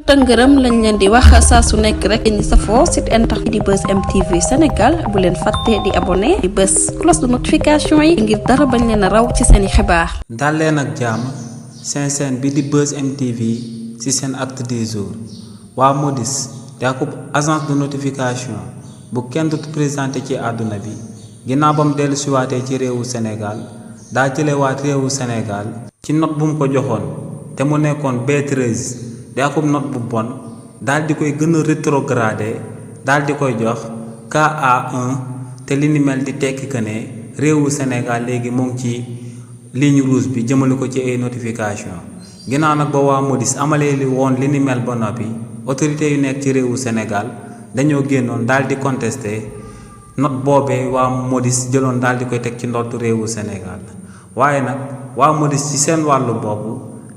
tëngërëm lañ leen di wax saa su nekk rek ñi safoo site internet di Buzz M TV Sénégal bu leen fàtte di abonné di bës cloche de notification yi ngir dara bañ leen a raw ci seeni xibaar. dal leen ak jàmm seen bi di Buzz M TV ci seen acte du jour waa Modis di akub agence de notification bu kenn dut présenté ci àdduna bi ginnaaw ba mu dellu siwaatee ci réewu Sénégal daa jëlewaat réewu Sénégal ci note bu mu ko joxoon te mu nekkoon B13 di akub note bu bon daal di koy gën a rétrogradé daal di koy jox KA1 te li ni mel di tekki que ne réewu Sénégal léegi mu ngi ci ligne rouge bi jëmale ko ci ay notification ginnaaw nag ba waa Modis amalee li woon li ni mel ba noppi autorité yu nekk ci réewu Sénégal dañoo génnoon daal di contesté note boobee waa Modis jëloon daal di koy teg ci ndoddu réewu Sénégal waaye nag waa Modis ci seen wàllu bopp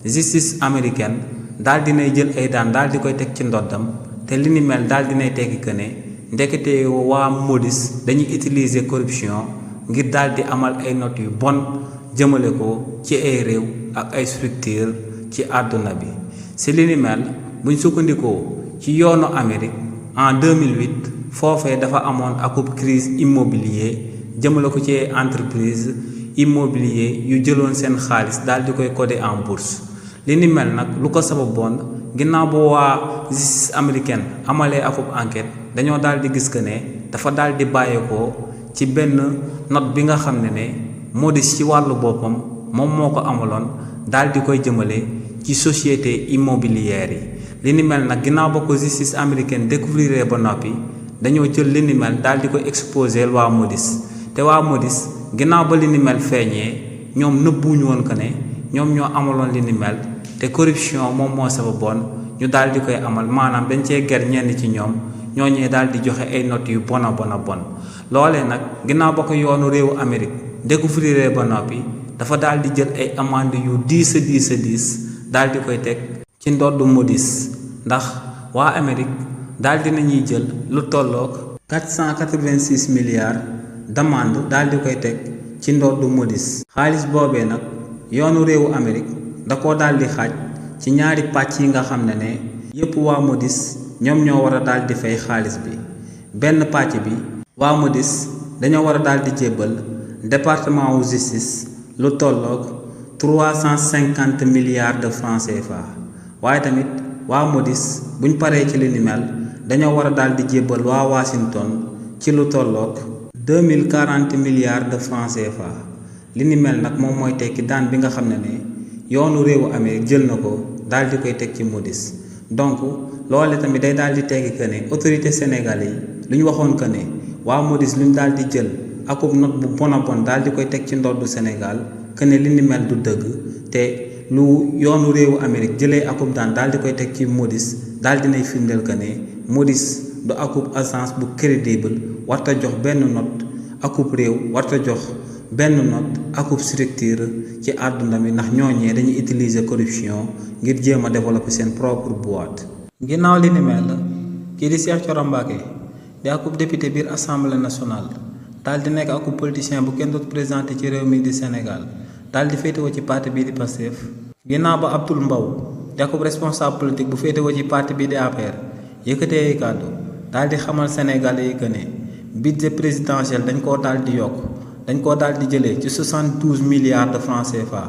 justice américaine daal dinay jël ay daan daal di koy teg ci ndoddam te li ni mel daal dinay tekki que ne ndekete waa Modis dañuy utiliser corruption ngir daal di amal ay notes yu bon jëmale ko ci ay réew ak ay structure ci àdduna bi si li ni mel buñ sukkandikoo ci yoonu Amérique en 2008 foofee dafa amoon akub crise immobilier jëmale ko ci ay entreprise immobilier yu jëloon seen xaalis daal di koy coder en bourse li ni mel nag lu ko sababoon ginnaaw bu waa justice américaine amalee akub enquête dañoo daal di gis que ne dafa daal di bàyyeekoo ci benn note bi nga xam ne Modis ci wàllu boppam moom moo ko amaloon daal di koy jëmale ci société immobilière yi li ni mel nag ginnaaw ba ko justice américaine découvrir ba noppi dañoo jël li ni mel daal di ko exposer waa Modis te waa Modis ginnaaw ba li ni mel feeñee ñoom nëbbuñu woon que ne ñoom ñoo amaloon li ni mel te corruption moom moo sababoon ñu daal di koy amal maanaam dañ cee ger ñenn ci ñoom ñooñee daal di joxe ay notes yu bon loolee nag ginnaaw ba ko yoonu réewu Amérique découvrir ba noppi dafa daal di jël ay amande yu diis daal di koy teg ci ndoddu Modis ndax waa Amérique daal di nañuy jël lu tolloog 486 milliards d'amande daal di koy teg ci ndoddu Modis xaalis boobee nag yoonu réewu Amérique da koo daal di xaaj ci ñaari pàcc yi nga xam ne yépp waa Modis ñoom ñoo war a daal di fay xaalis bi benn pàcc bi waa Modis dañoo war a daal di jébbal département wu justice lu tolloog 350 milliards de francs CFA waaye tamit waa Modis buñ paree ci li ni mel dañoo war a daal di jébbal waa Washington ci lu tolloog 2040 milliards de francs CFA li ni mel nag moom mooy tekki daan bi nga xam ne yoonu réewu Amérique jël na ko daal di koy teg ci Modis donc loole tamit day daal di tekki que ne autorité sénégalais yi lu ñu waxoon que ne waa Modis lu ñu daal di jël akub note bu bon daal di koy teg ci ndoddu Sénégal que ne li ni mel du dëgg te lu yoonu réewu Amérique jëlee akub daan daal di koy teg ci Modis daal dinay firndeel que ne Modis du akub agence bu crédible warta jox benn note akub réew warta jox benn note akub structure ci àdduna bi ndax ñooñee dañuy utiliser corruption ngir jéem a développer seen propre boîte. ginnaaw li ni mel kii di Cheikh Thioro Mbacké di akub député biir assemblée nationale daal di nekk akub politicien bu kenn dootu présenté ci réew mi di Sénégal daal di féetewoo ci parti bii di Pastef ginnaaw ba Abdoul Mbow di akub responsable politique bu féetewoo ci parti bii di APR yëkkatee ay kàddu daal di xamal Sénégalais yi que ne budget présidentiel dañ koo daal di yokk. dañ koo daal di jëlee ci 72 milliards de francs CFA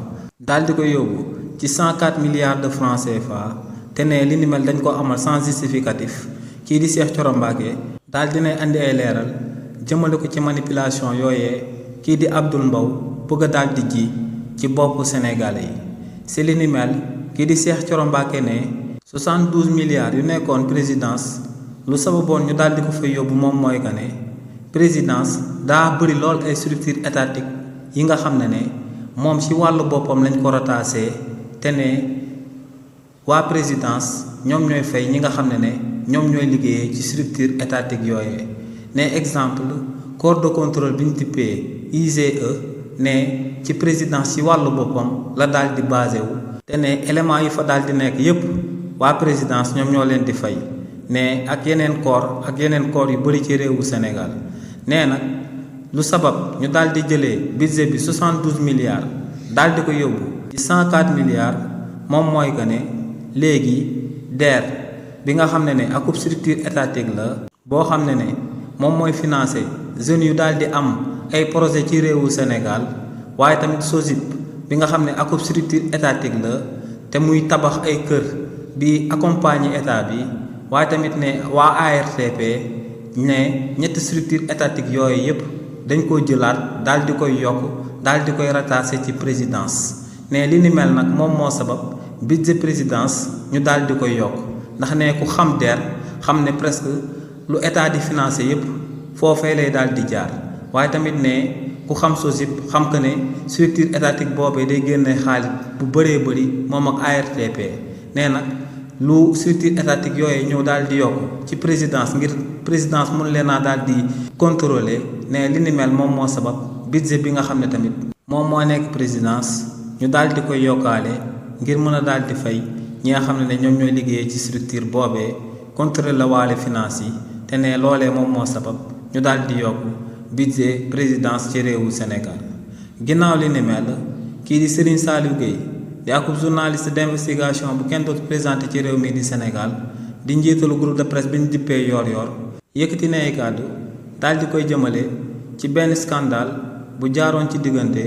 daal di ko yóbbu ci 104 milliards de francs CFA te ne li ni mel dañ ko amal sans justificatif kii di Cheikh Thioro Mbacké daal dinay andi ay leeral jëmale ko ci manipulation yooyee kii di Abdoul Mbow bëgg a daal di ji ci boppu Sénégalais yi si li ni mel kii di Cheikh Thioro Mbacké ne 72 milliards yu nekkoon présidence lu sababoon ñu daal di ko fay yóbbu moom mooy que ne présidence daa bëri lool ay structure étatique yi nga xam ne moom ci wàllu boppam lañ ko rataasee te ne waa présidence ñoom ñooy fay ñi nga xam ne ñoom ñooy liggéeyee ci structure étatique yooyee ne exemple corps de contrôle bi ñu tippee IGE ne ci présidence ci wàllu boppam la daal di basé wu te ne éléments yi fa daal di nekk yépp waa présidence ñoom ñoo leen di fay ne ak yeneen corps yu bëri ci réewu Sénégal nee nag lu sabab ñu daal di jëlee budget bi 72 milliards daal di ko yóbbu ci 104 milliards moom mooy que ne léegi DER bi nga xam ne akub structure étatique la boo xam ne moom mooy financer jeunes yu daal di am ay projet ci réewu Sénégal waaye tamit SOGIP bi nga xam ne akub structure étatique la te muy tabax ay kër di accompagner état bi waaye tamit ne waa ARTP ne ñetti structure étatique yooyu yépp dañ koo jëlaat daal di koy yokk daal di koy rattaché ci présidence ne li ni mel nag moom moo sabab budget présidence ñu daal di koy yokk ndax ne ku xam DER xam ne presque lu état di financé yépp foofee lay daal di jaar waaye tamit ne ku xam SOGIP xam que ne structure étatique boobee day génne xaalis bu bëree bëri moom ak ARTP nee nag lu structure étatique yooyu ñëw daal di yokk ci présidence ngir présidence mun leen a daal di contrôler ne li ni mel moom moo sabab budget bi nga xam ne tamit moom moo nekk présidence ñu daal di koy yokkaale ngir mën a daal di fay ñi nga xam ne ñoom ñooy liggéeyee ci structure boobee contrôler la waale finance yi te ne loolee moom moo sabab ñu daal di yokk budget présidence ci réewu Sénégal ginnaaw li ni mel kii di Serigne Saliou Gueye di akub journaliste d'investigation bu kenn dootu présenté ci réew mi di Sénégal di njiitalu groupe de presse bi ñu dippee Yoor Yoor yëkkati na ay kàddu daal di koy jëmale ci benn scandale bu jaaroon ci diggante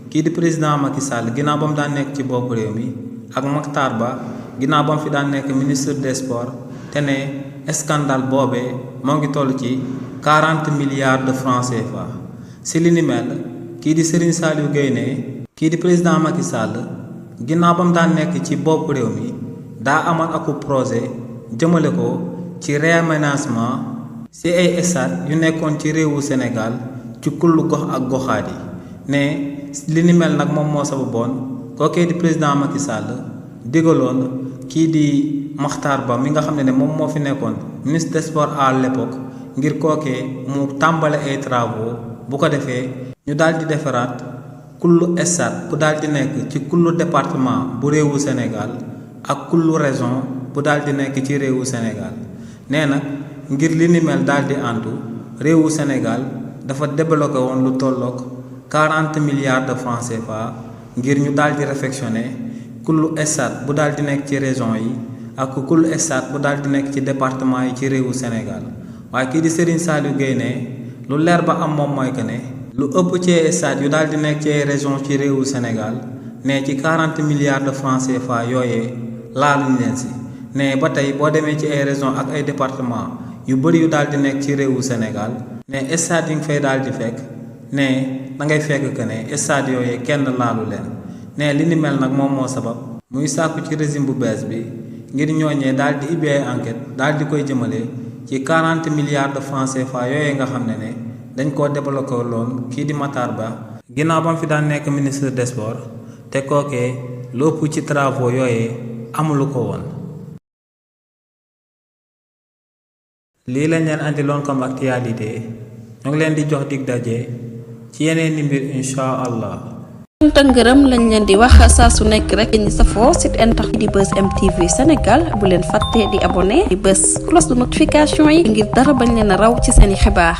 kii di président Macky Sall ginnaaw ba mu daan nekk ci bopp réew mi ak Makhtar Ba ginnaaw ba mu fi daan nekk ministre des sports te ne scandale boobee moo ngi toll ci 40 milliards de francs CFA si li ni mel kii di Serigne Saliou Gueye ne kii di président Macky Sall ginnaaw ba mu daan nekk ci bopp réew mi daa amoon aku projet jëmale ko ci réaménagement ci ay stade yu nekkoon ci réewu Sénégal ci kullu gox ak goxaat yi ne li ni mel nag moom moo sababoon kookee di président Macky Sall digaloon kii di Makhtar Ba mi nga xam ne moom moo fi nekkoon ministre des sports à l'époque ngir kookee mu tàmbale ay travaux bu ko defee ñu daal di defaraat kullu stade bu daal di nekk ci kullu département bu réewu Sénégal ak kullu région bu daal di nekk ci réewu Sénégal nee nag ngir li ni mel daal di àndu réewu Sénégal dafa débloqué woon lu tolloog 40 milliards de francs CFA ngir ñu daal di réfectionner kullu stade bu daal di nekk ci région yi ak kullu stade bu daal di nekk ci département yi ci réewu Sénégal waaye kii di Serigne Saliou Gueye ne lu leer ba am moom mooy que ne lu ëpp ci stade yu daal di nekk ci ay région ci réewu Sénégal ne ci 40 milliards de francs CFA yooyee laaluñ leen si ne ba tey boo demee ci ay région ak ay département yu bëri yu daal di nekk ci réewu Sénégal ne stade yi nga fay daal di fekk ne da ngay fekk que ne stade yooyee kenn laalu leen ne li ni mel nag moom moo sabab muy sàkku ci régime bu bees bi ngir ñooñee daal di ubbi ay enquête daal di koy jëmale ci 40 milliards de francs CFA yooyee nga xam ne dañ koo débloqué loon kii di Makhtar Ba ginnaaw ba mu fi daan nekk ministre des sports te kookee lu ëpp ci travaux yooyee amulu ko woon. lii lañ leen andi loon comme actualité ñu ngi leen di jox dig daje ci yeneen i mbir incha allah. te ngërëm lañ leen di wax saa su nekk rek ñi safoo site internet di Buzz M TV Sénégal bu leen fàtte di abonné di bës cloche de notification yi ngir dara bañ leen a raw ci seeni xibaar.